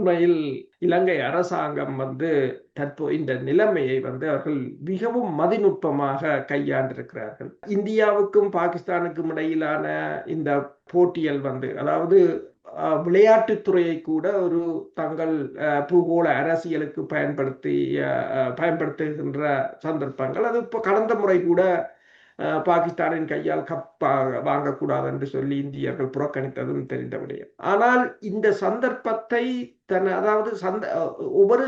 உண்மையில் இலங்கை அரசாங்கம் இந்த நிலைமையை அவர்கள் மிகவும் மதிநுட்பமாக கையாண்டிருக்கிறார்கள். இந்தியாவுக்கும் பாகிஸ்தானுக்கும் இடையிலான இந்த போட்டியல் அதாவது விளையாட்டுத் துறையை கூட ஒரு தங்கள் பூகோள அரசியலுக்கு பயன்படுத்துகின்ற சந்தர்ப்பங்கள். அது இப்போ கடந்த முறை கூட பாகிஸ்தானின் கையால் வாங்கக்கூடாது என்று சொல்லி இந்தியர்கள் புறக்கணித்ததும் தெரிந்த விடயம். ஆனால் இந்த சந்தர்ப்பத்தை அதாவது ஒவ்வொரு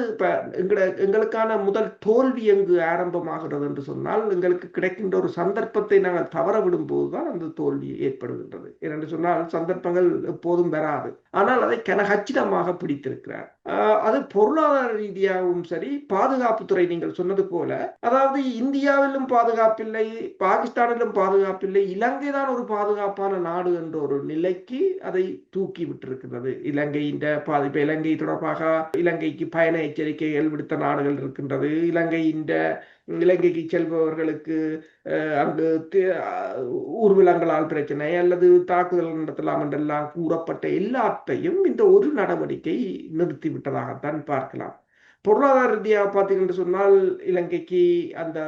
எங்களுக்கான முதல் தோல்வி எங்கு ஆரம்பமாகிறது என்று சொன்னால், எங்களுக்கு கிடைக்கின்ற ஒரு சந்தர்ப்பத்தை நாங்கள் தவற விடும் போதுதான் அந்த தோல்வி ஏற்படுகின்றது. ஏனென்று சொன்னால் சந்தர்ப்பங்கள் எப்போதும் வராது. ஆனால் அதை கனகச்சிதமாக பிடித்திருக்கிறார். அது பொருளாதார ரீதியாகவும் சரி, பாதுகாப்புத்துறை நீங்கள் சொன்னது போல, அதாவது இந்தியாவிலும் பாதுகாப்பில்லை, பாகிஸ்தானிலும் பாதுகாப்பில்லை, இலங்கை தான் ஒரு பாதுகாப்பான நாடு என்ற ஒரு நிலைக்கு அதை தூக்கி விட்டிருக்கிறது. இலங்கையின் பாதிப்பு, இலங்கை தொடர்பாக இலங்கைக்கு பயண எச்சரிக்கைகள் விடுத்த நாடுகள் இருக்கின்றது. இலங்கைக்கு செல்பவர்களுக்கு அங்கு ஊர்வலங்களால் பிரச்சனை அல்லது தாக்குதல் நடத்தலாம் என்றெல்லாம் கூறப்பட்ட எல்லாத்தையும் இந்த ஒரு நடவடிக்கை நிறுத்திவிட்டதாகத்தான் பார்க்கலாம். பொருளாதார ரீதியாக பார்த்தீங்கன்னு சொன்னால், இலங்கைக்கு அந்த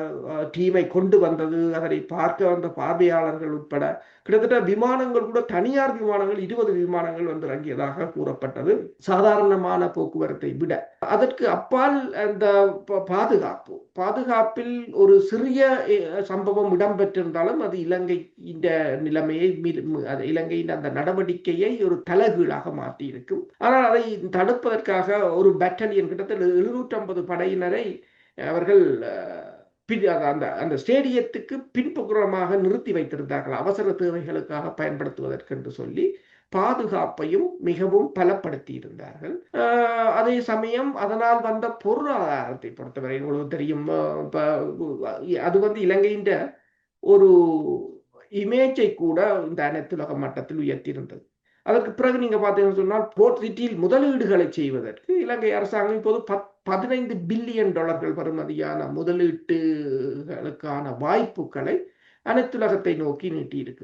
டீமை கொண்டு வந்தது, அதனை பார்க்க வந்த பார்வையாளர்கள் உட்பட கிட்டத்தட்ட விமானங்கள் கூட, தனியார் விமானங்கள் 20 விமானங்கள் இறங்கியதாக கூறப்பட்டது. சாதாரணமான போக்குவரத்தை விட அதற்கு அப்பால் அந்த பாதுகாப்பில் ஒரு சிறிய சம்பவம் இடம்பெற்றிருந்தாலும் அது இலங்கை இந்த நிலைமையை, இலங்கையின் அந்த நடவடிக்கையை ஒரு தலைகீழாக மாற்றி இருக்கும். ஆனால் அதை தடுப்பதற்காக ஒரு பட்டாலியன், கிட்டத்தட்ட 750 படையினரை அவர்கள் அந்த ஸ்டேடியத்துக்கு பின்புறமாக நிறுத்தி வைத்திருந்தார்கள், அவசர தேவைகளுக்காக பயன்படுத்துவதற்கு என்று சொல்லி பாதுகாப்பையும் மிகவும் பலப்படுத்தி இருந்தார்கள். அதே சமயம் அதனால் வந்த பொருளாதாரத்தை பொறுத்தவரை உங்களுக்கு தெரியும், அது இலங்கையின் ஒரு இமேஜை கூட இந்த அனைத்துலக மட்டத்தில் உயர்த்தியிருந்தது. அதற்கு பிறகு நீங்க பார்த்தீங்கன்னு சொன்னால், போர்ட் சிட்டியில் முதலீடுகளை செய்வதற்கு இலங்கை அரசாங்கம் இப்போது $15 பில்லியன் பெறுமதியான முதலீட்டுகளுக்கான வாய்ப்புகளை அனைத்துலகத்தை நோக்கி நீட்டியிருக்கு.